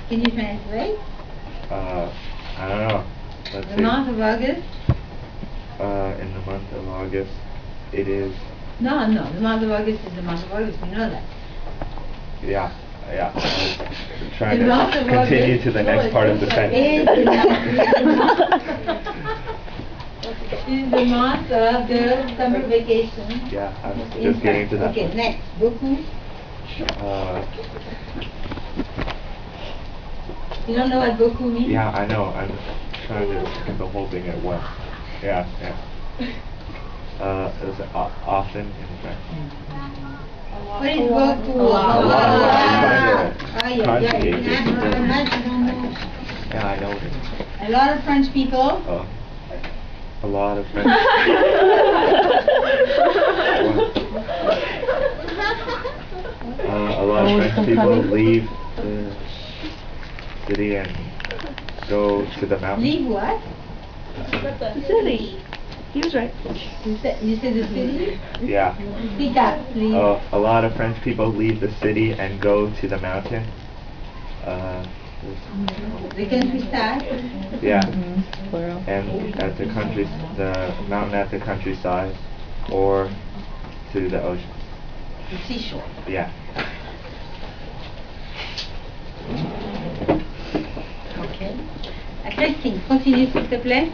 Can you translate? I don't know. Let's The see. month of August? In the month of August, it is... No, the month of August is the month of August, you know that. Yeah. I was trying The month to of continue August, to the next part of the sentence. Is the month of the summer vacation. Yeah, I'm just getting to that. Okay, next. Beaucoup. You don't know what beaucoup means? Yeah, I know. I'm trying to get the whole thing at once. Yeah. Is it often in French? What is beaucoup? A lot. Conjugate. Yeah, I know it. A lot of French people. Oh. A lot of French. A lot of French people leave the city and go to the mountains. Leave what? The city. He was right. You said the city? Yeah. Speak up, please. A lot of French people leave the city and go to the mountain. The countryside? Yeah. Plural. And at the mountain at the countryside, or to the ocean. The seashore. Yeah. Ok. Christine, continue s'il te plaît.